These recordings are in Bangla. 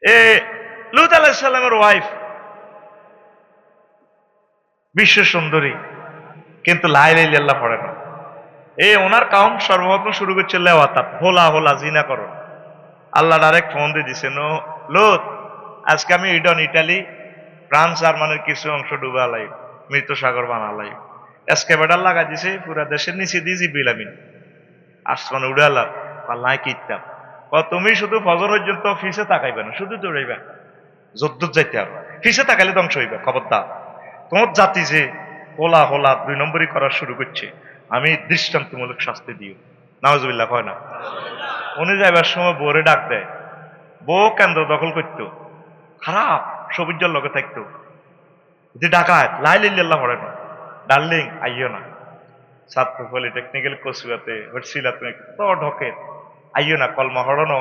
এ লূত আলাইহিস সালামের ওয়াইফ বিশ্ব সুন্দরী, কিন্তু লা ইলাহা ইল্লাল্লাহ পড়ে না। ওনার কাউম সর্বপ্রথম শুরু করছে লেওয়াতাত, হোলা হোলা জিনা করো। আল্লাহ ডাইরেক্ট ফোন দিয়ে দিছে, নো লূত, আজকে আমি ইটালি, ফ্রান্স জার্মানির কিছু অংশ ডুবা লাই, মৃত সাগর বানালাই, এসকেভেটার লাগা দিছে পুরা দেশের নিচে দিয়ে জিব্রিল আমিন আসমান উড়ালাম। আল্লাহ কিতাব তুমি শুধু ফজর পর্যন্ত ফিসে তাকাইবে না, শুধু দৌড়াইবা, যদ্দুর যাইতে আর ফিসে তাকাইলে ধ্বংস হইবে, খবরদার। তোমার জাতি যে হোলা হোলা 2 নম্বরই করা শুরু করছে, আমি দৃষ্টান্তমূলক শাস্তি দিও। নাউজুবিল্লাহ কয় না? উনি যাইবার সময় বউরে ডাক দেয়, বউ কেন্দ্র দখল করতো, খারাপ সবুজের লগে থাকতো, যে ডাকায় লা ইলাহা ইল্লাল্লাহ পড়ে না, ডার্লিং আইও না, ছাত্র পলিটেকনিক্যাল কচুয়াতে হচ্ছিলা তুমি তো ঢকে, আইও না, কলমা হরণ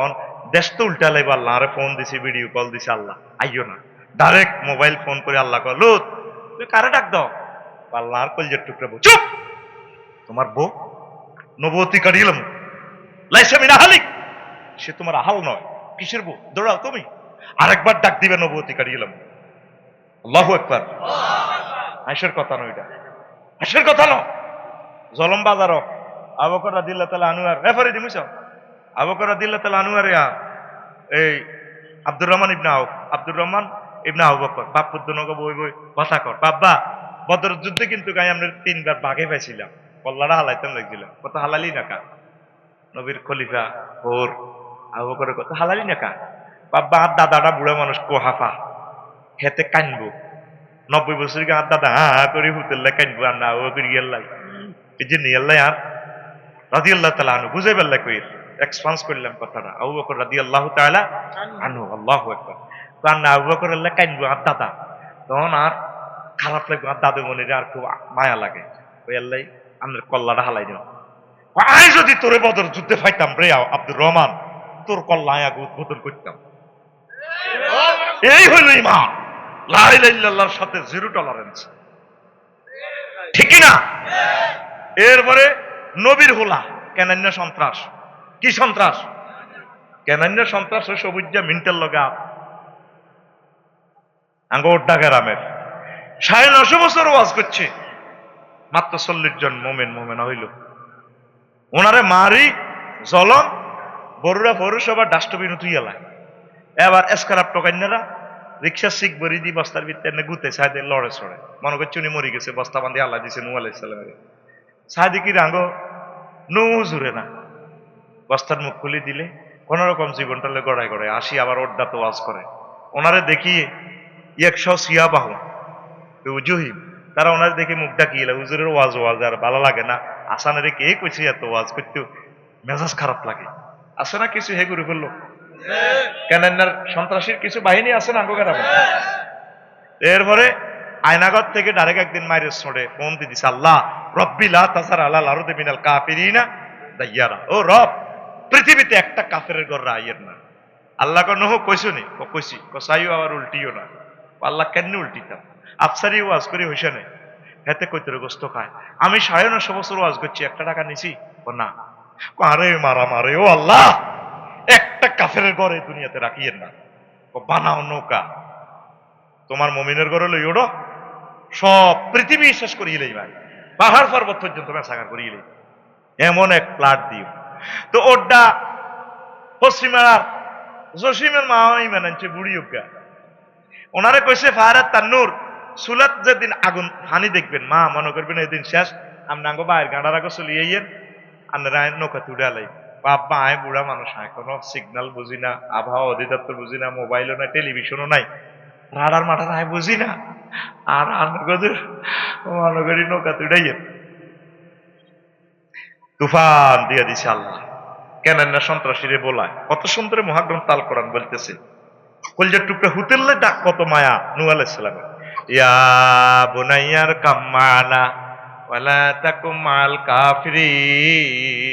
দেশ তো উল্টা লাইব। আল্লাহ আরে ফোন দিছি, ভিডিও কল দিছে, আল্লাহ আইও না, ডাইরেক্ট মোবাইল ফোন করে আল্লাহ কয়, লুত তুই কারে ডাক দাও? আল্লাহ আর কলজের টুকরা বউ, চুপ, তোমার বউ নবতী কাটিলাম, লাইসা মিনা হালিক, সে তোমার আহাল নয়, কিসের বউ, দৌড়াও তুমি। আরেকবার ডাক দিবে, নবতী কাটিলাম। আল্লাহু আকবার। হাসের কথা নয় এটা, হাসের কথা নয়। জলম বাজারও আবু বকর রাদিয়াল্লাহু তাআলা আনহু আর রেফারি দিমুছ আবু বকর রাদিয়াল্লাহু তাআলা আনহু আর এই আব্দুর রহমান ইবনে আউফ, আব্দুর রহমান ইবনে আবু বকর বাপুর দুনকে বই বই কথা কর, বাবা বদর যুদ্ধে কিন্তু গায়ে আমরা 3বার বাঘে পাইছিলাম, কল্লাটা হালাইতাম লাগছিলাম, কত হালালি না কা নবীর খলিফা ওর আবু বকরের কত হালালি না কা। বাবা আর দাদাটা বুড়া মানুষ কোহাফা হেতে কানবো, 90 বছর আর দাদা হা হা করে হুতেল্লা কানবো, আর না ও করে গেল্লাই এই যে নিয়াল্লাই আর রাদিয়াল্লাহু তাআলা আনহু বুঝাই পারলা কই এক্সপান্স করলাম কথাটা। আবু বকর রাদিয়াল্লাহু তাআলা আনহু, আল্লাহু আকবার। কারণ আবু বকর আল্লাহ কাইনবো আর দাদা, তখন আর খারাপ লাগবে, আর দাদু মনিরে আর খুব মায়া লাগে, ওই আল্লাহ আমাদের কল্লাটা হালাই দিও। আয় যদি তোরে বদর যুদ্ধে ফাইতাম রে আব্দুর রহমান, তোর কল্লা আগে উদ্বোধন করতাম। এই হইল ইমান, লা ইলাহা ইল্লাল্লাহর সাথে জিরো টলারেন্স, ঠিক না? এরপরে নবীর হোলা কেনান্য সন্ত্রাস, কি সন্ত্রাস? কেনান্য সন্ত্রাস ওই সবুজা মিন্টের লগা আঙ্গোড্ডা গ্রামের 950 বছর ওয়াজ করছে, মাত্র 40 জন মোমেন হইল। ওনারে মারি জলম বরুড়া পৌরসভা ডাস্টবিন তুই এলায়, এবার এসকারাপ টোকাইনারা রিক্সা শিখ বরি দি বস্তার ভিতরে গুতে সাইদে লড়ে ছড়ে, মনে করছে উনি মরি গেছে, বস্তা বান্ধি আল্লাহ দিছে নূহ আলাইহিস সালামের। সাইদে কি রাঙ্গ নূ জুড়ে না, বস্তার মুখ খুলে দিলে কোন রকম জীবনটা গড়ায় গড়ায় আসি, আবার ওড্ডা তো ওয়াজ করে। ওনারে দেখিয়ে 100 সিয়াবাহু জহিম, তারা ওনার দেখে মুখ ডাকিয়ে হুজুরের ওয়াজ ওয়াজ আর ভালো লাগে না, আসানের কে কইছে এত ওয়াজ করতে মেজাজ খারাপ লাগে, আছে না কিছু হে করে ফেললো। কেনান্নার সন্ত্রাসীর কিছু বাহিনী আছে না আঙ্গোগারামে। এরপরে আয়নাগর থেকে ডাইরেক্ট একদিন মাইরে ছড়ে ফোন দিয়ে দিছে, আল্লাহ রব্বি লা তাসার আলাল আরদি মিনাল কাফিরিনা দাইয়ারা, ও রব পৃথিবীতে একটা কাফেরের ঘর রাইয়ের না। আল্লাহ কো নহ কইছো নি, ও কইছি, কসাইও আবার উল্টিও না। আল্লাহ কেন উল্টিতাম, আফসারি ওয়াজ করি হইছে না, হেতে কইতে গোস্ত খায়। আমি 950 বছর ওয়াজ করছি, একটা টাকা নিছি? ও না। আরে মারা মারে, ও আল্লাহ একটা কাফেরের ঘরে দুনিয়াতে রাখিয়েন না, বানাও নৌকা, তোমার মমিনের ঘরে লই ওড়ো, সব পৃথিবী শেষ করিয়ে লই ভাই, পাহাড় পর্বত পর্যন্ত মেসাকার করিয়ে লই, এমন এক প্লাট দিও। তো ওড্ডা পশ্চিমার জসিমের মা মানাচ্ছে বুড়ি উগা, ওনারে কইছে ফাহারাত তান্নুর, সুলাত যেদিন আগুন হানি দেখবেন মা মনে করবেন এদিন শেষ, আমনাঙ্গ বাইরের গাঁডার আগে চলিয়ে আপনারা নৌকা তুলে আলাই। বাবা আয় বুড়া মানুষ, আয় কোনো সিগন্যাল বুঝি না, আবহাওয়া অধিদপ্তর বুঝি না, মোবাইলও নাই, টেলিভিশনও নাই, রাডার মাঠার আয় বুঝি না, আর আনগদের মনে করি নৌকা তুড়াইয়ে তুফান দিয়ে দিছে আল্লাহ। কেন না সন্ত্রাসীরে বলায়, কত সুন্দর মহাগ্রন্থ আল কোরআন বলতেছে, কলজার টুকরা হুতেললে ডাক কত মায়া নূহ আলাইহিস সালামের, ইয়া বুনাইয়ার কাম্মানা ওয়ালা তাকুম মাল কাফিরিন।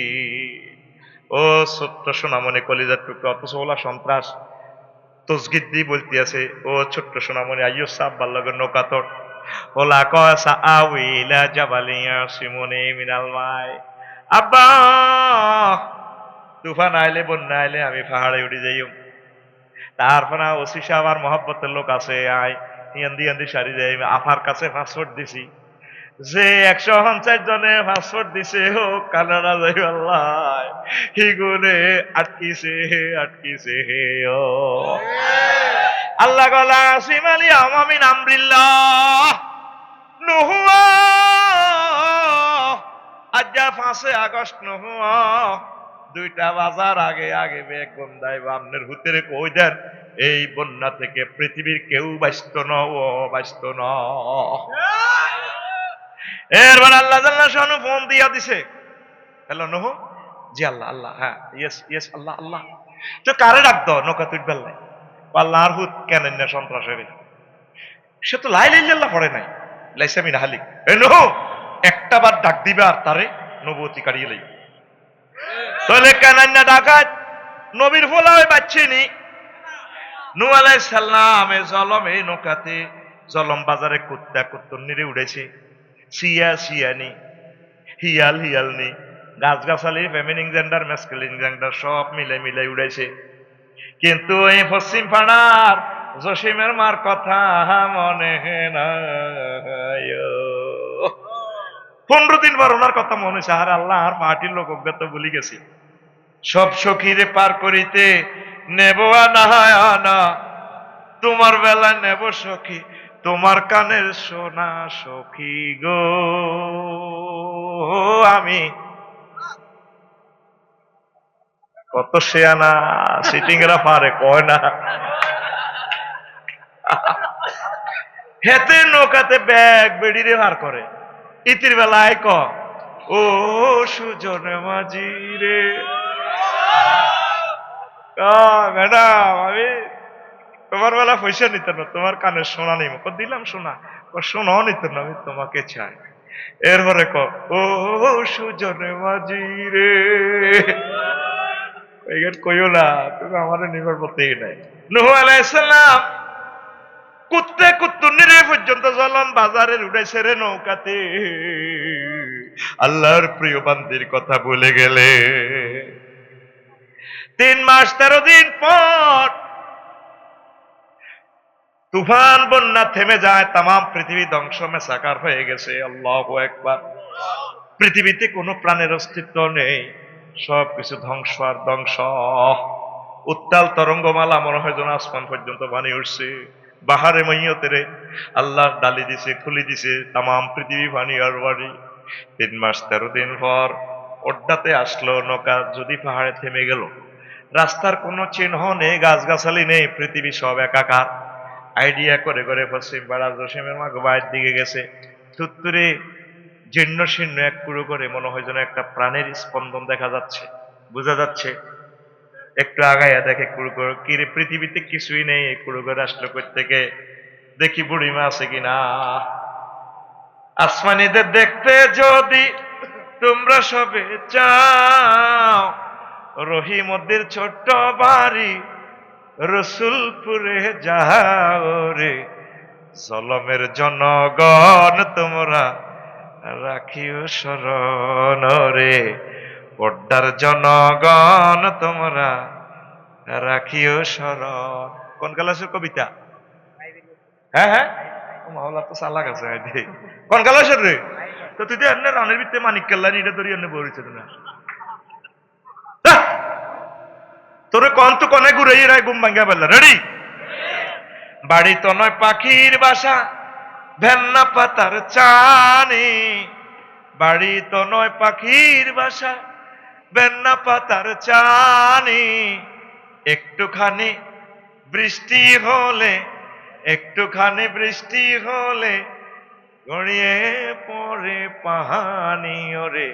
ও ছোট্ট সোনামণি কলিজার টুকরা, অথচ ওলা সন্ত্রাস তসগিদ দিয়ে বলতে আছে, ও ছোট্ট সোনামণি আইয়ো সাব বাল্লাগের নৌকাতট ওলা কসা আউইলা জাবালিয়া সিমনে মিনাল মাই। আব্বা তুফান আইলে বন্যা আইলে আমি পাহাড়ে উঠে যাইম, তারপরে ওসি সাহেব আর মহব্বতের লোক আছে, আয় ইয়ান্দি ইয়ান্দি সারি দেয়, আফার কাছে পাসপোর্ট দিছি, যে 150 জনে পাসপোর্ট দিছে ও কানাডা যাই আল্লাহ হিগুনে আটকিছে আটকিছে ও আল্লাহ গলা সিমালি আমিন আমরিল্লাহ নুহুয়া আজ্জা 5 আগস্ট নুহুয়া 2টা বাজার আগে আগে বেগ বন্দাই বামনের হুতেরে কই দেন এই বন্যা থেকে পৃথিবীর কেউ বাঁচত না, ও বাঁচত না। এরপর আল্লাহ জাল্লা শানু ফোন দিয়া দিছে, হ্যালো নহু, জি আল্লাহ আল্লাহ, হ্যাঁ ইয়েস ইয়েস আল্লাহ আল্লাহ, তো কারে ডাক দাও নৌকা তুই বেললাই আল্লাহর হুত কেন না সন্ত্রাসের, সে তো লাই লাইল্লাহ পড়ে নাই, লাইসামি নাহালিক, এ নহু একটা বার ডাক দিবে আর তারে নবতী কাড়িয়ে লই, তাহলে কেন না ডাকাত নবীর ফোলা ওই বাচ্চিনি নূহ আলাইহিস সালাম এ জলম এই নৌকাতে জলম বাজারে কুত্তা কুত্তনিরে উড়েছে, সিয়া সিয়ানি হিয়াল হিয়ালনি গাছগাছালি ফেমিনিন জেন্ডার ম্যাসকুলিন জেন্ডার সব মিলে মিলে উড়েছে, কিন্তু এই পশ্চিম পাড়ার জসিমের মার কথা মনে নাই। 15 দিন পর ওনার কথা মনে হয়েছে, আর আল্লাহ আর পার্টির লোক অজ্ঞাত ভুলি গেছি, সব সখীরে পার করিতে নেব আনা, তোমার বেলায় নেব সখী তোমার কানের সোনা সখী গো, আমি কত শেয়ানা সিটিং এরা পারে কয় না, হেতে নৌকাতে ব্যাগ বেড়িরে ভার করে, ইতির বেলায় ক ও সুজন মাঝি রে, ম্যাডাম আমি তোমার বেলা পয়সা নিত না, তোমার কানের সোনা নেই, দিলাম সোনা, সোনাও নিত না, আমি তোমাকে চাই, এরপরে ক ও সুজন মাঝি রে, কইও না তুমি আমার নির্ভর করতেই নাই। নূহ আলাইহিস সালাম কুত্তে কুত্তুনিরে পর্যন্ত জলন বাজারে উড়েছে রে নৌকাতে, আল্লাহর প্রিয় বান্দির কথা বলে গেলে 3 মাস 13 দিন পর তুফান বন্যা থেমে যায়, তাম পৃথিবী ধ্বংস মেসাকার হয়ে গেছে। আল্লাহু আকবার। পৃথিবীতে কোনো প্রাণের অস্তিত্ব নেই, সবকিছু ধ্বংস আর ধ্বংস। উত্তাল তরঙ্গমালা মনে হয় যেন আসমান পর্যন্ত বানিয়ে উঠছে, বাহারে মাইয়তেরে আল্লাহ ডালি দিছে খুলি দিছে, তাম পৃথিবী পানি আর বাড়ি। 3 মাস 13 দিন পর ওড্ডাতে আসলো নৌকা, যদি পাহাড়ে থেমে গেল, রাস্তার কোনো চিহ্ন নেই, গাছগাছালি নেই, পৃথিবী সব একাকার। আইডিয়া করে করে পশ্চিম পাড়া জসিমের মা বাইরের দিকে গেছে, থুত্তুরে জীর্ণ শীর্ণ এক কুড়ো করে মনে হয় যেন একটা প্রাণের স্পন্দন দেখা যাচ্ছে, বোঝা যাচ্ছে। একটু আগাইয়া দেখে কুড়ো করে, কিরে পৃথিবীতে কিছুই নেই, এই কুড়ো করে আসলো কই থেকে, দেখি বুড়িমা আছে কিনা। আসমানিদের দেখতে যদি তোমরা সবে চাও, রহিমদ্দির ছোট্ট বাড়ি রসুলপুরে যাও রে, জলমের জনগণ তোমরা রাখিও শরণ রে, পর্দার জনগণ তোমরা রাখিও শরণ। কোন কালাসের কবিতা? হ্যাঁ হ্যাঁ, মাওলা তো চালাক আছে। কোন কালাসের রে? তো তুই তো এমনি রানের ভিতরে মানিক কেল্লানি এটা তোর এমনি বলেছে না, তোরে কন তো কনে ঘুরে রায় ঘুম ভাঙ্গা ফেললা। রেডি? বাড়ি তো নয় পাখির বাসা, ভেন্না পাতার চানি, বাড়ি তো নয় পাখির বাসা, ভেন্না পাতার চানি, একটুখানি বৃষ্টি হলে, একটুখানি বৃষ্টি হলে গড়িয়ে পড়ে পাহানি ওরে,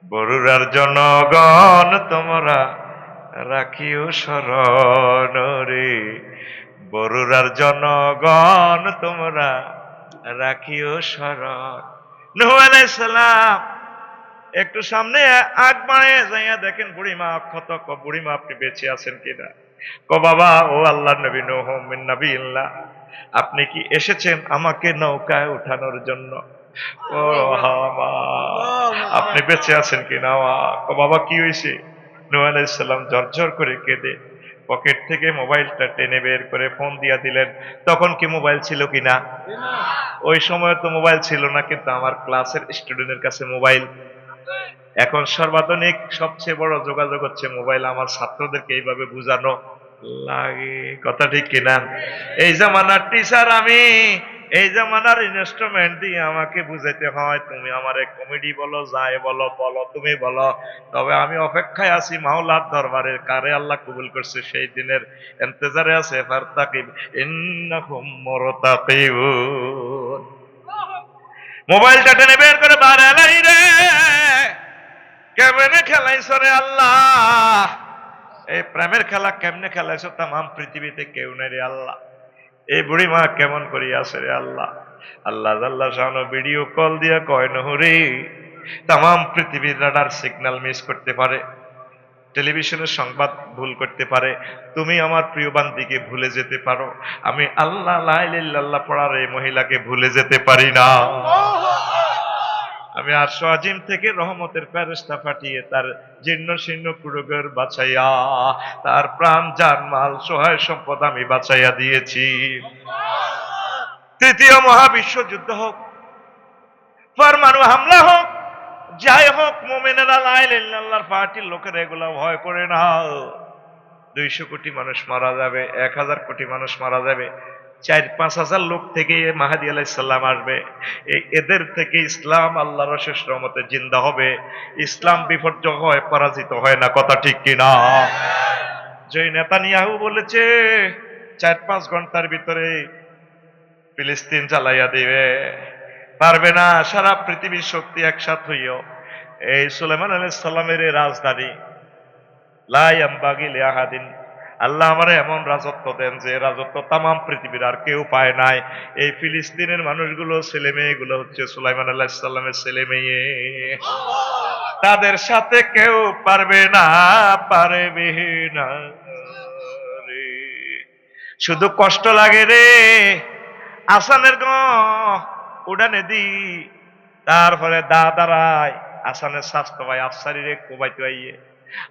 বরুড়ার জনগণ তোমরা রাখিও শরণ রে, বরুড়ার জনগণ তোমরা রাখিও শরণ। নূহ আলাইহিস সালাম একটু সামনে আগ বাড়িয়ে যাইয়া দেখেন বুড়িমা অক্ষত। বুড়িমা আপনি বেঁচে আছেন কিনা? বাবা, ও আল্লাহর নবী নূহ মিন নাবিয়্যিল্লাহ, আপনি কি এসেছেন আমাকে নৌকায় উঠানোর জন্য? ও মা, আপনি বেঁচে আছেন কিনা? বাবা কি হয়েছে? নূহ আলাইহিস সালাম ঝরঝর করে কেঁদে পকেট থেকে মোবাইলটা টেনে বের করে ফোন দিয়া দিলেন। তখন কি মোবাইল ছিল কিনা? ওই সময় তো মোবাইল ছিল না, কিন্তু আমার ক্লাসের স্টুডেন্টের কাছে মোবাইল। এখন সর্বাধুনিক সবচেয়ে বড় যোগাযোগ হচ্ছে মোবাইল। আমার ছাত্রদেরকে এইভাবে বুঝানো লাগে, কথা ঠিক কিনা? এই জামানার টিচার আমি, এই জামানার ইনস্ট্রুমেন্ট দিয়ে আমাকে বুঝাইতে হয়। তুমি আমারে কমেডি বলো, যাই বলো বলো, তুমি বলো, তবে আমি অপেক্ষায় আছি মাওলার দরবারে, কারে আল্লাহ কবুল করছে সেই দিনের ইন্তজারে আছে। ফারতাকিব ইন্নাকুম মুরতাকিবুন। মোবাইলটা টেনে বের করে বাড়ালাই রে, কেমনে খেলাইছ রে আল্লাহ, এই প্রেমের খেলা কেমনে খেলাইছো? তাম পৃথিবীতে কেউ নেই রে আল্লাহ। এই বুড়ি মা কেমন করি আছে রে আল্লাহ। আল্লাহ আল্লাহ শাহানো ভিডিও কল দিয়া কয় নহরে, তাম পৃথিবীর রাডার সিগন্যাল মিস করতে পারে, টেলিভিশনের সংবাদ ভুল করতে পারে, তুমি আমার প্রিয় বান্দিকে ভুলে যেতে পারো, আমি আল্লাহ লা ইলাহা ইল্লাল্লাহ পড়ার এই মহিলাকে ভুলে যেতে পারি না। আমি আরশ আজিম থেকে রহমতের ফেরেশতা পাঠিয়ে তার জীর্ণ শীর্ণ কুড়ুঘর বাঁচাইয়া, তার প্রাণ জানমাল সহায় সম্পদ আমি বাঁচাইয়া দিয়েছি। তৃতীয় মহাবিশ্বযুদ্ধ হোক, পরমাণু হামলা হোক, যাই হোক, মুমিনেরা লা ইলাহা ইল্লাল্লাহর পার্টির লোকেরা এগুলো ভয় করে না। 200 কোটি মানুষ মারা যাবে, 1000 কোটি মানুষ মারা যাবে, 4-5 হাজার লোক থেকে মাহাদি আলাইহিস সালাম আসবে, এদের থেকে ইসলাম আল্লাহর অশেষ রহমতে জিন্দা হবে। ইসলাম বিপর্যয় হয়, পরাজিত হয় না, কথা ঠিক কিনা? যে নেতানিয়াহু বলেছে 4-5 ঘন্টার ভিতরে ফিলিস্তিন জ্বালাইয়া দিবে, পারবে না। সারা পৃথিবীর শক্তি একসাথ হইও এই সুলাইমান আলাইহিস সালামের রাজধানী লা ইয়ামবাগি লিআহাদিন, আল্লাহ আমারে এমন রাজত্ব দেন যে রাজত্ব তামাম পৃথিবীর আর কেউ পায় নাই। এই ফিলিস্তিনের মানুষগুলো, ছেলে মেয়েগুলো হচ্ছে সুলাইমান আলাইহিস সালামের ছেলে মেয়ে, তাদের সাথে কেউ পারবে না, পারবে না রে। শুধু কষ্ট লাগে রে, আসানের উড়ানে দি, তারপরে দাদারায় আসানের স্বাস্থ্য ভাই আফসারি রে কোবাইতে আইয়ে,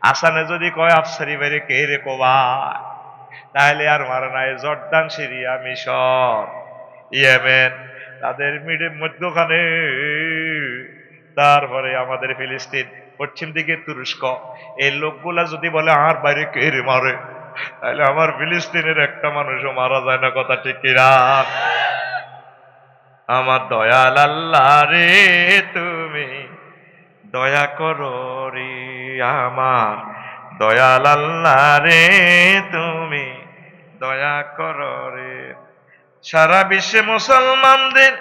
আসানে যদি কয় আফসারি বাইরে কে রে কোবা, তাহলে আর মারা নাই। জর্দান, সিরিয়া, মিশর, ইয়েমেন, তাদের মধ্যখানে, তারপরে আমাদের ফিলিস্তিন, পশ্চিম দিকে তুরস্ক, এই লোকগুলা যদি বলে আর বাইরে কে রে মারে, তাহলে আমার ফিলিস্তিনের একটা মানুষও মারা যায় না, কথা ঠিক কিনা? আমার দয়াল আল্লাহ রে, তুমি দয়া করো রে, আমার দয়াল আল্লাহ রে, তুমি দয়া করো রে। সারা বিশ্বে মুসলমানদের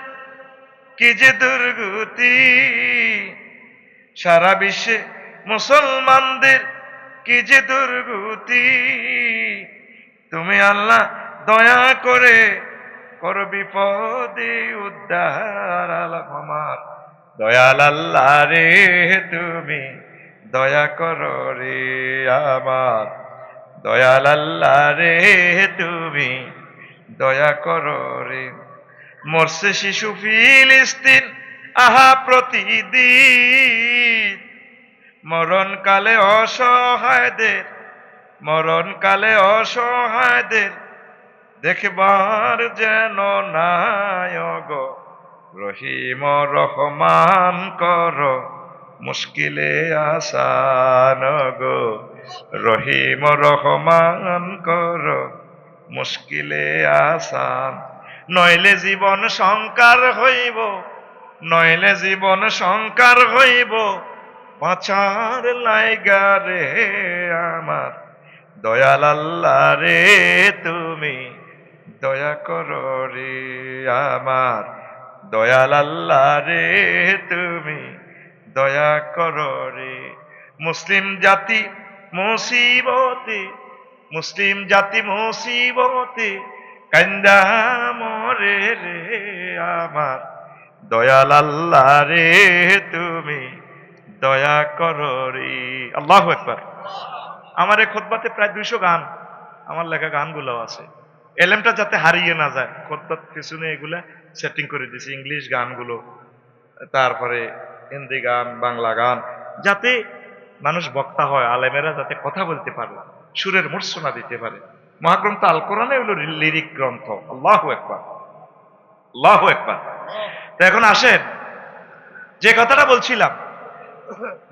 কি যে দুর্গতি, সারা বিশ্বে মুসলমানদের কি যে দুর্গতি, তুমি আল্লাহ দয়া করে করো বিপদে উদ্ধার। আমার দয়াল আল্লাহ রে, তুমি দয়া করো রে, আমার দয়াল আল্লাহ রে, তুমি দয়া করো রে। মরছে শিশু ফিলিস্তিন আহা প্রতিদিন, মরণকালে অসহায়দের, মরণকালে অসহায়দের দেখবার যেন নাই গো, রহিম রহমান কর মুশকিলে আসান গো, রহিম রহমান কর মুশকিলে আসান। নইলে জীবন সংকার হইব, নইলে জীবন সংকার হইব, বাঁচার লাইগা রে আমার দয়াল আল্লাহ রে, তুমি দয়া করো রে, আমার দয়াল আল্লাহ রে, তুমি দয়া করো রে। মুসলিম জাতি মুসিবতে, মুসলিম জাতি মুসিবতে কান্দা মরে রে, আমার দয়াল আল্লাহ রে, তুমি দয়া করো রে। আল্লাহু আকবার। আমার এই খুতবাতে প্রায় 200 গান, আমার লেখা গানগুলো আছে। এলেমটা যাতে হারিয়ে না যায়, খুতবার পিছনে এগুলা সেটিং করে দিয়েছি, ইংলিশ গানগুলো, তারপরে হিন্দি গান, বাংলা গান, যাতে মানুষ বক্তা হয়, আলেমেরা যাতে কথা বলতে পারে। সুরের মূর্ছনা দিতে পারে। মহাগ্রন্থ আল কোরআনে হলো লিরিক গ্রন্থ। আল্লাহু আকবার, আল্লাহু আকবার। তো এখন আসেন, যে কথাটা বলছিলাম,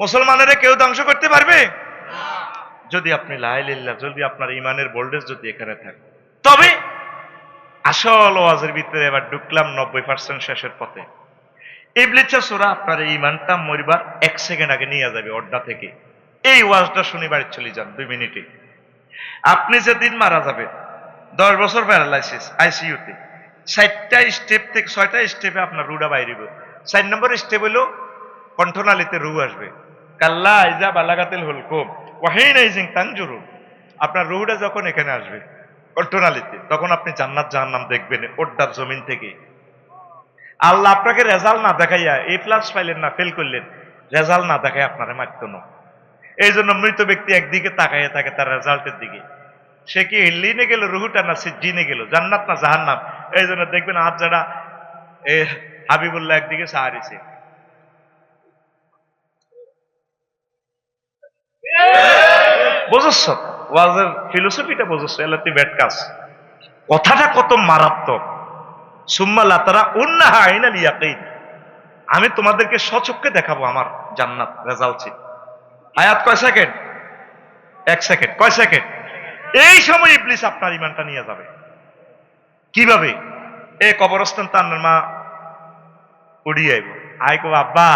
মুসলমানেরা কেউ ধ্বংস করতে পারবে যদি আপনি লা ইলাহা ইল্লাল্লাহ, যদি আপনার ইমানের ভোল্টেজ যদি এখানে থাকে। তবে আসল ওয়াজের ভিতরে এবার ঢুকলাম 90% শেষের পথে। ইবলিসের সূরা আপনার এই ইমানটা মরিবার 1 সেকেন্ড আগে নিয়ে যাবে অড্ডা থেকে। এই ওয়াজটা শুনে বাড়ি চলে যান 2 মিনিটে। আপনি যেদিন মারা যাবেন, 10 বছর প্যারালাইসিস আইসিইউতে, 6টা স্টেপ থেকে 6টা স্টেপে আপনার রুডা বাইরিব। 4 নম্বর স্টেপ হলো কণ্ঠনালীতে রু আসবে। কাল্লা ইজা বালাগাতিল হুলকুম ওয়া হিনা ইজিন তানজুরু। আপনার রুহটা যখন এখানে আসবে কণ্ঠনালীতে, তখন আপনি জান্নাত জাহান্নাম দেখবেন ওড্ডার জমিন থেকে। আল্লাহ আপনাকে রেজাল্ট না দেখাইয়া এ প্লাস পাইলেন না, ফেল করলেন, রেজাল্ট না দেখায় আপনারা মারত না। এই জন্য মৃত ব্যক্তি একদিকে তাকাইয়া থাকে তার রেজাল্টের দিকে। সে কি হিল্লিনে গেল রুহুটা না সিজ্জিনে গেল, জান্নাত না জাহান্নাম। এই জন্য দেখবেন আজ যারা হাবিবুল্লাহ একদিকে সাহারিছে, বুঝছ ওয়াজের ফিলোসফিটা বুঝছ, এলা তুই ব্যাট কাজ। কথাটা কত মারাত্মক। সুম্মা লাতারা উন্নাহা আইনাল ইয়াকিন, আমি তোমাদেরকে সচক্ষে দেখাবো আমার জান্নাত রেজাল্ট ছিল। আয়াত কয় সেকেন্ড? 1 সেকেন্ড। কয় সেকেন্ড? এই সময় ইবলিস আপনার ইমানটা নিয়ে যাবে। কিভাবে? এই কবরস্থান তান্নার মা উড়িয়ে আইব, আই কো আব্বা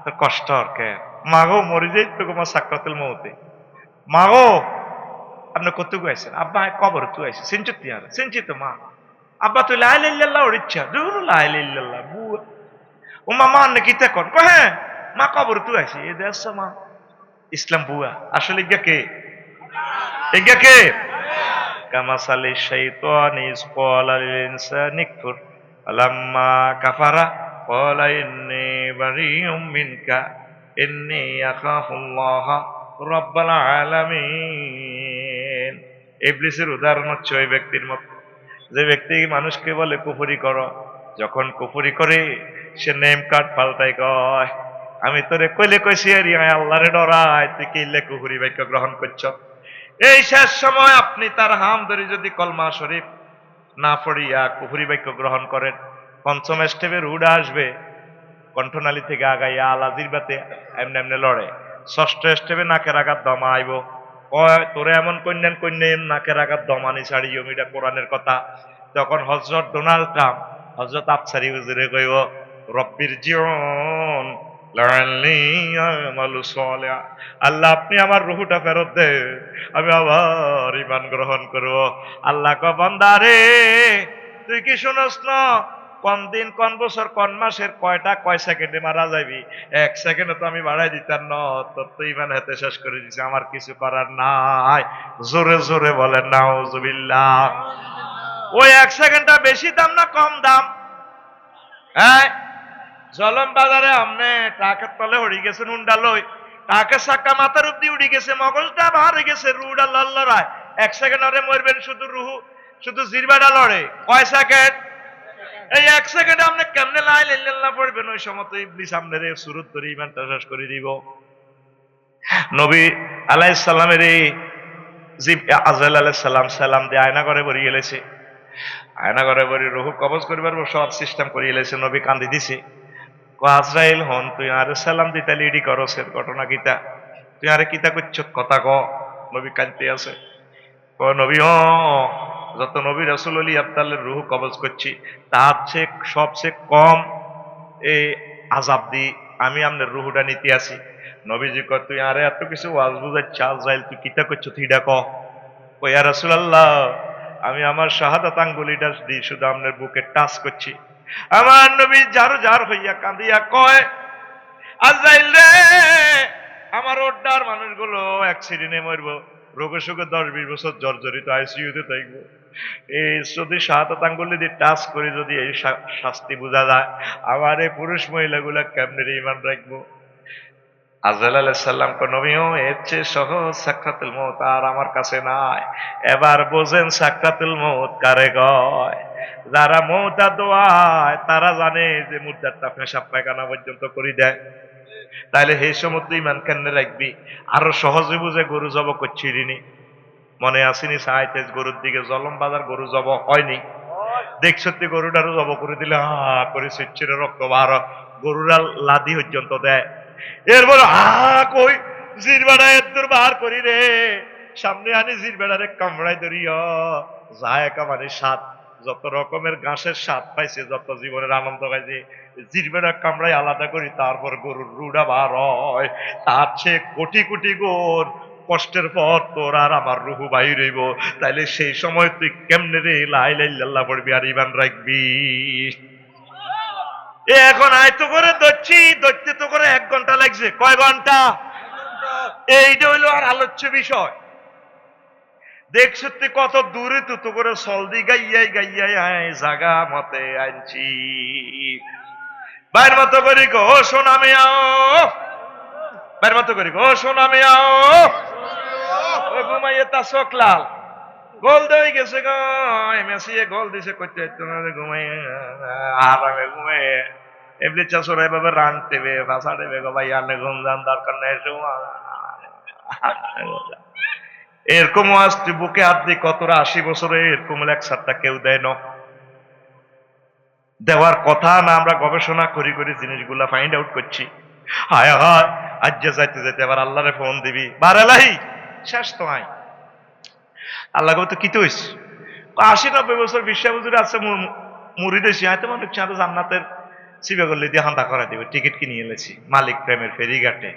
তোর কষ্ট আর কে, মাগো মরি যাই তো তোমার সাকরাতুল মউতে। মাগো আপনি কতটুকু আইছেন? আব্বা আই কবর তুই আইছি, সিনচিত আর সিনচিত মা। আব্বা তুই লা ইলাহা ইল্লাল্লাহ ওর ইচ্ছা, দূর লা ইলাহা ইল্লাল্লাহ বুয়া। ও মা মা নাকি তে কোন কো হ্যাঁ মা কবর তুই আইছি এ দেশ মা। ইসলাম বুয়া আসলে ইগা কে? ইগা কে? কামাসালি শাইতানি ইস ক্বালা লিল ইনসানি কফুর আলাম্মা কাফারা ক্বালা ইন্নী বারিউম মিনকা ইন্নী আখাফুল্লাহ রাব্বাল আলামিন। ইবলিসের উদাহরণ হচ্ছে ওই ব্যক্তির মত, যে ব্যক্তি মানুষকে বলে কুফরি করো, যখন কুফরি করে সে নেম কার্ড পাল্টাই কয় আমি তোরে কইলে কইছি আরে আল্লাহরে ডরাই, তুই কিলে কুফরি বাক্য গ্রহণ করছ। এই শেষ সময় আপনি তার হাম ধরে যদি কলমা শরীফ না পড়িয়া কুফরি বাক্য গ্রহণ করেন, পঞ্চম স্টেপে রুড আসবে কণ্ঠনালী থেকে আগাইয়া আলাজির বাতে এমনি এমনি লড়ে। ষষ্ঠ স্টেপে নাকের আঘাত দমা আইব, কয় তোরে এমন কন্যেন নাকের আঘাত দমানি ছাড়িও, এটা কোরআনের কথা। তখন হযরত ডোনাল্ড ট্রাম্প, হযরত আফসারি হুজুরে কইব রব্বির জিউন লাআল্লি আমালু সালিহা, আল্লাহ আপনি আমার রূহটা ফেরত দে, আমি আবার ঈমান গ্রহণ করব। আল্লাহ কয় বান্দা রে তুই কি শুনস না, কোন দিন কোন বছর কোন মাসের কয়টা কয় সেকেন্ডে মারা যাবি, 1 সেকেন্ডে তো আমি বাড়াই দিতাম না, তোর তো ঈমান হাতে শেষ করে দিছে, আমার কিছু করার নাই। জোরে জোরে বলেন নাউজুবিল্লাহ। ওই 1 সেকেন্ডটা বেশি দাম না কম দাম? হ্যাঁ, জলম বাজারে আমনে টাকের তলে উড়ি গেছেন উন্ডা লই, টাকের চাক্কা মাথার উপদি উড়ি গেছে, মগজটা বাহারে গেছে, রুহটা লড়ায়। 1 সেকেন্ড আরে মরবেন শুধু রুহু, শুধু জিরবাটা লড়ে। কয় সেকেন্ড? এই 1 সেকেন্ডে আপনি কেমনে লা ইলাহা ইল্লাল্লাহ পড়বেন? ওই সময় তো ইবলিস আপনারে সুরত ধরে ঈমানটা শেষ করে দিব। নবী আলাইহিস সালামের এই আজরাইল আলাইহিস সালাম সালাম দিয়ে আয়না ঘরে ভরি গেলেছে, আয়না ঘরে ভরি রুহু কবজ করিবার সব সিস্টেম করে গেলেছে। নবী কান্দি দিছে, আজরাইল হন তুই আরে সালাম দিতা লিডি করছেন, ঘটনা কিতা, তুই আরে কিতা করছ কথা ক। নবী কাঁদতে আছে, ক নবী যত নবী রাসূল ওলি আবদালের রুহ কবজ করছি তার চেয়ে সবচেয়ে কম এই আযাব দি আমি আপনার রুহটা নিতে আসি। নবীজি কয় তুই আরে এত কিছু ওয়াজ বুঝাচ্ছ, আজরাইল তুই কিতা করছ তুই এটা ক। ইয়া রাসূলুল্লাহ আমি আমার শাহাদাত আঙ্গুলিটা দিয়ে শুধু আপনার বুকে টাচ করছি। আমার নবী জার জার হইয়া কাঁদিয়া কয় আজরাইল রে আমার ওড্ডার মানুষগুলো অ্যাক্সিডেন্টে মরব, রোগে শোকে 10-20 বছর জর্জরিত আইসিইউতে থাকবো। এই যদি শাহাদাত আঙ্গুলি দিয়ে টাচ করে যদি এই শাস্তি বোঝা যায়, আমার এই পুরুষ মহিলাগুলা কেমনে ঈমান রাখবো। আজরাইল আলাইহিস সালাম কো নবীও এর চেয়ে সহজ সাকরাতুল মউত আর আমার কাছে নাই। এবার বোঝেন সাকরাতুল মউত কারে কয়। যারা মউতা দোয়ায় তারা জানে যে মুর্দারটা পেশাব পায়খানা পর্যন্ত করে দেয়। তাইলে সেই সময় তুই ঈমান কেমনে রাখবি? আরো সহজে বুঝে গরু জব করছিলি নি, মনে আসেনি সাইতেজ গরুর দিকে জলম বাজার গরু জব হয়নি, দেখছতি গরুটারও জব করে দিলে হা করে সিচ্ছিরে রক্ত বার, গরুরা লাদি পর্যন্ত দেয়। এরপর হা কই জিরবাড়া এর বার করি রে, সামনে আনি জিরবেড়ারে কামড়াই ধরিয়া যায় একেবারে স্বাদ, যত রকমের ঘাসের স্বাদ পাইছে, যত জীবনের আনন্দ পাইছে, জিরবেড়া কামড়াই আলাদা করি, তারপর গরুর রুডা বার হয়। তার চেয়ে কোটি কোটি গুণ কষ্টের পর তোর আর আমার রুহু বাইর হইব। তাইলে সেই সময় তুই কেমনে রে লা ইলাহা ইল্লাল্লাহ পড়বি আর ঈমান রাখবি? এ এখন আয়তো করে ধরতে তো করে 1 ঘন্টা লাগছে। কয় ঘন্টা? এইটা হইলো আর আলোচ্য বিষয়। দেখছ তুই কত দূরে তো করে সলদি গাইয়াই গাইয়াই জাগা মতে আনছি। বাইর মতো করি গো সোনা মেয়াও, বাইর মতো করি গো সোনা মেয়াও, ঘুমাইয়ে তা চোখ লাল, গোল দিয়ে গেছে গো মেসি, গোল দিছে করতে ঘুমাই আরামে ঘুমাই এমনি চাষরা এভাবে রান দেবে ভাষা দেবে গো ভাই, আনে ঘুম যান দরকার নেই। এরকম আজ তুই বুকে হাত দিয়ে কতটা 80 বছরে এরকম লেকচারটা কেউ দেয় না, দেওয়ার কথা না। আমরা গবেষণা করি করি জিনিসগুলা ফাইন্ড আউট করছি। হায় হায় আজ যাইতে যাইতে আবার আল্লাহরে ফোন দিবি, বারেলাই শেষ তো আয় আল্লাহ তো কি তো 80-90 বছর বিশ্বাস হুজুর আছে মুরিদেশি, হয়তো মনে হচ্ছে আরো জান্নাতের সিবে করলে দিয়ে হান্তা করা দিবে। টিকিট কিনে এনেছি মালিক প্রেমের ফেরিঘাটে,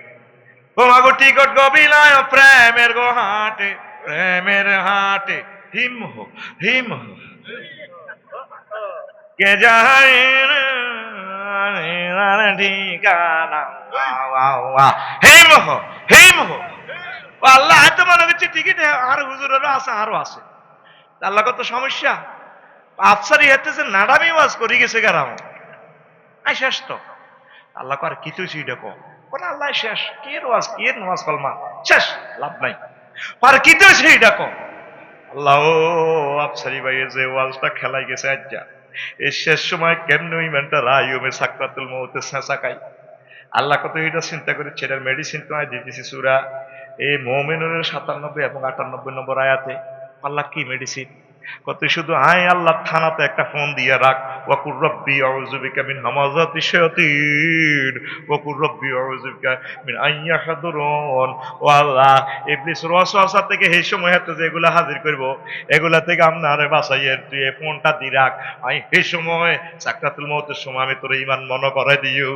তোমাগো টিকট গো বিলায় প্রেমের গো হাটে, প্রেমের হাটে হিম হো হিম হো কে যায় ঠিকানা হিম হো হিম হো। আল্লাহ হয়তো মনে হচ্ছে টিকিট আর হুজুরেরও আছে, আরো আছে। আল্লাহ কত সমস্যা, আফসারি হাতে যে নাডামি ওয়াজ করি গেছে গারাম আই শেষ তো। আল্লাহ আর কি তুই দেখো কোন আল্লাহ শেষ কি ওয়াজ কি নামাজ কলমা শেষ, লাভ নাই। আর কি তুই সেই দেখো আল্লাহ ও আফসারি ভাই যে ওয়াজটা খেলাই গেছে আজ্জা, এই শেষ সময় কেমন ইমানটা রায়ুমে সাকরাতুল মউতে ছেঁচাকাই। আল্লাহ কত এটা চিন্তা করে ছেলের মেডিসিন তোমায় দিতেছি সূরা এই মুমিনুনের 97 এবং 98 নম্বর আয়াতে। আল্লাহ কি মেডিসিন কত, শুধু আয় আল্লাহ থানাতে একটা ফোন দিয়ে রাখ, ওয়াকুর রব্বি আউযু বিকা মিন হামাযাতি শায়াতিন, ওয়াকুর রব্বি আউযু বিকা মিন আন ইয়াহদুরুন। ও আল্লাহ ইবলিসের ওয়াসওয়াসা থেকে এই সময় হাতে যেগুলা হাজির করব এগুলা থেকে আপনারে বাঁচাইয়ে তুই এই ফোনটা দি রাখ, আমি এই সময় সাকরাতুল মউতের সময় আমি তোর ঈমান মনে করে দিও।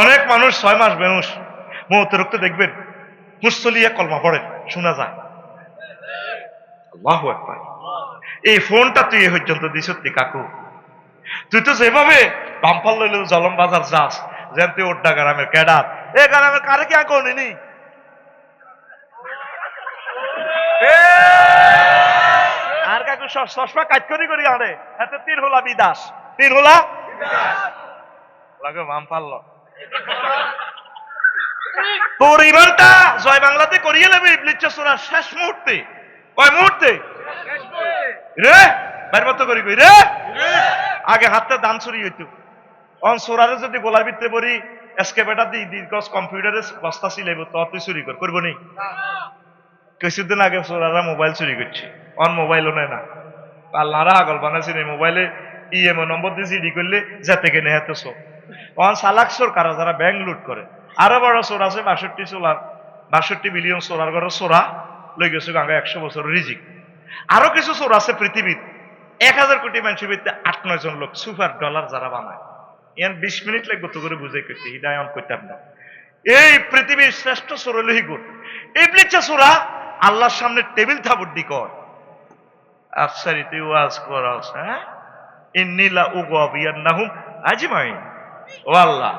অনেক মানুষ 6 মাস বেহুশ, মউতের রক্ত দেখবেন মুসলিয়া কলমা পড়ে শোনা যায়। আল্লাহু আকবার। এই ফোনটা তুই এ পর্যন্ত দিছতি কাকু, তুই তো যেভাবে বাম্পাল লইলে জলম বাজার যাস যেন তুই ওড্ডা গ্রামের ক্যাডার, এ গ্রামের কারে কি আঁকো নিনি আর কাকু চশমা কাজ করি করি আনে এত 3 হোলা বিদাস, 3 হোলা লাগে বাম্পাল তোর ইমানটা জয় বাংলাতে করিয়ে নেবে ইবলিস চোরা শেষ মুহূর্তে। কয় মুহূর্তে রে বাইর মতো করি কই রে, আগে হাতে দান চুরি হইতো, অন সোরারে যদি গোলার ভিতরে পড়ি এসকেপেটার দি দীর্ঘ কম্পিউটারে বস্তা ছিলাইব তো তুই চুরি কর করবো নি? কিছুদিন আগে সোরারা মোবাইল চুরি করছে, অন মোবাইলও নেয় না। আল্লাহরা আগল বানাইছে মোবাইলে ইএমও নম্বর দিয়ে জিডি করলে যেতে কেনে এত চো অন সালাক চোর কারা যারা ব্যাংক লুট করে। আরো বড় চোর আছে 62 বিলিয়ন চোরার ঘরে চোরা লই গেছে গাঙ্গা 100 বছর রিজিক। আরো কিছু চোর আছে পৃথিবীর 1000 কোটি মানুষের ভিতরে 8-9 জন লোক সুপার ডলার যারা বানায়। ইয়ান 20 মিনিট লাগবে তো করে বুঝাই করতে, হিদায়ন করতাম না। এই পৃথিবীর শ্রেষ্ঠ চোর হলো হিগুর ইবলিস চোরা আল্লাহর সামনে টেবিল থাবুড্ডি কর, আফসারি তুই ওয়াজ করাস হ্যাঁ ইন্নিলা উগাবিয়ান্নাহুম আজমাইন। ও আল্লাহ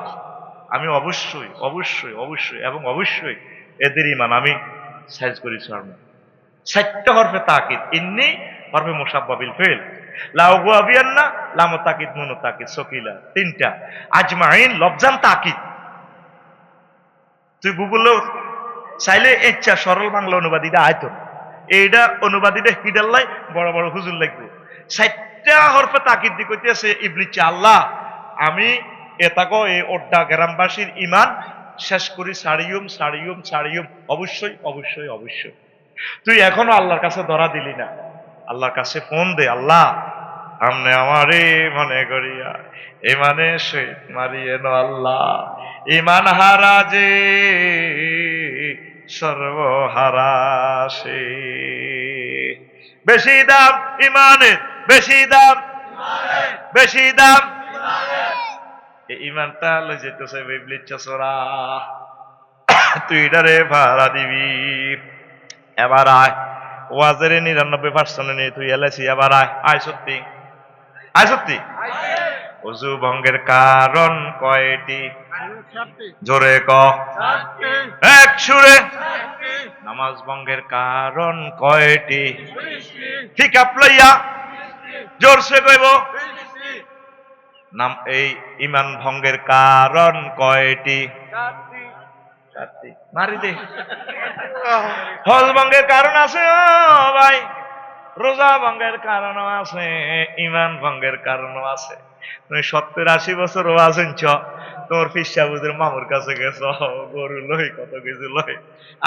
আমি অবশ্যই অবশ্যই অবশ্যই এবং অবশ্যই এদের ঈমান আমি সাইজ করি ছাড়ব। 7টা হরফে তাকিদ, ইন্নি হরফে মুসাব্বাবিল ফেল, লা উগাবিয়ান্না লাম তাকিদ নুন তাকিদ সকিলা 3টা, আজমাইন লফজান তাকিদ। তুই গুগলে চাইলে ইচ্ছা সরল বাংলা অনুবাদিটা আয়তো এইটা অনুবাদিটা হিডাল্লাই বড় বড় হুজুর লাগবে। 7টা হরফে তাকিদ দি কইতেছে ইবলিস আল্লাহ আমি এটাকো এই ওড্ডা গ্রামবাসীর ঈমান শেষ করি ছাড়িউম অবশ্যই অবশ্যই অবশ্যই। তুই এখনো আল্লাহর কাছে ধরা দিলি না, আল্লাহর কাছে ফোন দে, আল্লাহ আমনে আমারে মনে করিয়া ইমানে শহীদ মারিয়ে নো আল্লাহ, ইমান হারা যে সর্বহারা সে। বেশি দাম ইমানের, বেশি দাম, বেশি দাম এই ইমানটা লই যেতেছে বিবলির চোরা, তুই এটারে ভাড়া দিবি। এবার আয় ওয়াজের 99% নিয়ে তুই এলাইছি, এবার আয়, আয় সত্যি, আয় সত্যি। অজু ভঙ্গের কারণ কয়টি? জোরে ক, এক সুরে। নামাজ ভঙ্গের কারণ কয়টি? ঠিক লইয়া জোরসে কইব। নাম এই ইমান ভঙ্গের কারণ কয়টি? মারি দে। হজ ভঙ্গের কারণ আছে ও ভাই, রোজা ভঙ্গের কারণও আছে, ইমান ভঙ্গের কারণও আছে। তুমি 70-80 বছর ওয়াজ শুনছ, তোমার ফিসাবুদের মামুর কাছে গেছ, গরু লই কত কিছু লই,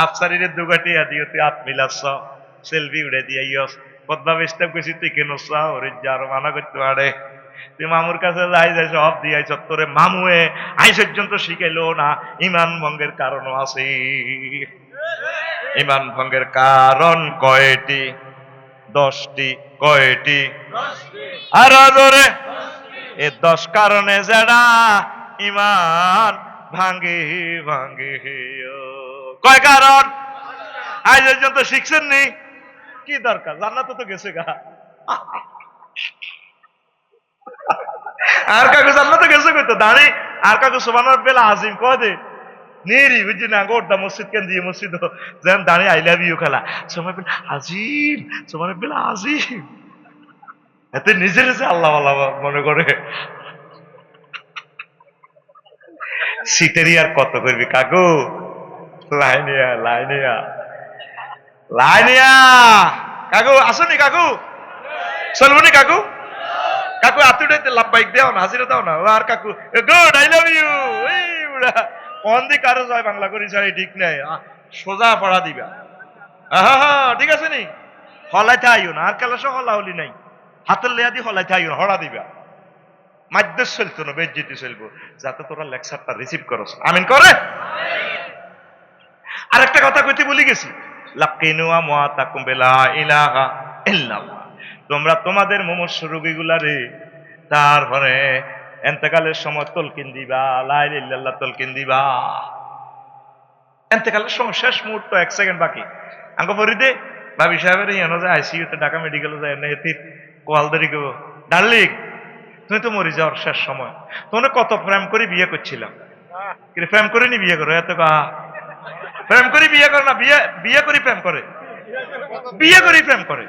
আফসারিরে দুগাটিয়া দিও, তুই হাত মিলাচ্ছ, সেলফি উড়ে দিয়াইস, পদ্মা স্টেপ গেছি তুই কেন ওরে যার মানা করতে পারে। তুই মামুর কাছে যাই যাই সব দিয়াইছ, তোরে মামুয়ে আই পর্যন্ত শিখাইলো না ইমান ভঙ্গের কারণও আছে। ইমান ভঙ্গের কারণ কয়টি? 10টি। কয়টি? আর ধরে এ 10 কারণে যারা ইমান ভাঙ্গে ভাঙ্গে। কয় কারণ? আজ পর্যন্ত শিখছেন নি? কি দরকার, জান্নাতে তো গেছে গা। আর কাকু জান্নাতে গেছে কইতো দাঁড়ি, আর কাকু সুবহানাল্লাহ বেলা আজিম কয় দে নেরি বুঝি না গোটা মসজিদ কেন দিয়ে মসজিদ যেন দাঁড়িয়ে আই লাভ ইউ খেলা সময় বেলা আজিম, সময় বেলা আজিম, এতে নিজের আল্লাহ আল্লাহ মনে করে। সিটেরই আর কত করবি কাকু, লাইনিয়া লাইনিয়া লাইনিয়া। কাকু আসনি? কাকু চলবনি? কাকু কাকু আতুটাইতে লাভবাইক দাও না, হাজিরা দাও না। আর কাকু গুড আই লাভ ইউ। এই বুড়া কোন দিক আরো যায় বাংলা করি যায় ঠিক নাই, সোজা পড়া দিবা। হ্যাঁ ঠিক আছে নি, হলাইতে আইও না, আর কেলাস হলা হলি নাই, হাতের লেয়া দিয়ে হলাইতে আইও না, হরা দিবা। মাদ্রাস চলতো না, বেজ্জিতি চলবো, যাতে তোরা লেকচারটা রিসিভ করস। আমিন করে। আর একটা কথা কইতে বলি গেছি, লাকিনুয়া মুআতাকুম বিলা ইলাহা ইল্লাল্লাহ, তোমরা তোমাদের মুমূর্ষু রোগীগুলারে তারপরে এন্তেকালের সময় তলকিন দিবা, লা ইলাহা ইল্লাল্লাহ তলকিন দিবা। এন্তেকালের সময় শেষ মুহূর্ত 1 সেকেন্ড বাকি, আঙ্গ ফরিদে ভাবি সাহেবের ইয়ানো যায় আইসিইউতে, ঢাকা মেডিকেলে যায়, এমনি হেতির কোয়াল ধরি গো, ডার্লিং তুমি তো মরে যাওয়ার শেষ সময়, তোমরা কত প্রেম করে বিয়ে করছিলাম, কিন্তু প্রেম করে নি বিয়ে করো, এত প্রেম করে বিয়ে করে না, বিয়ে করে প্রেম করে, বিয়ে করে প্রেম করে।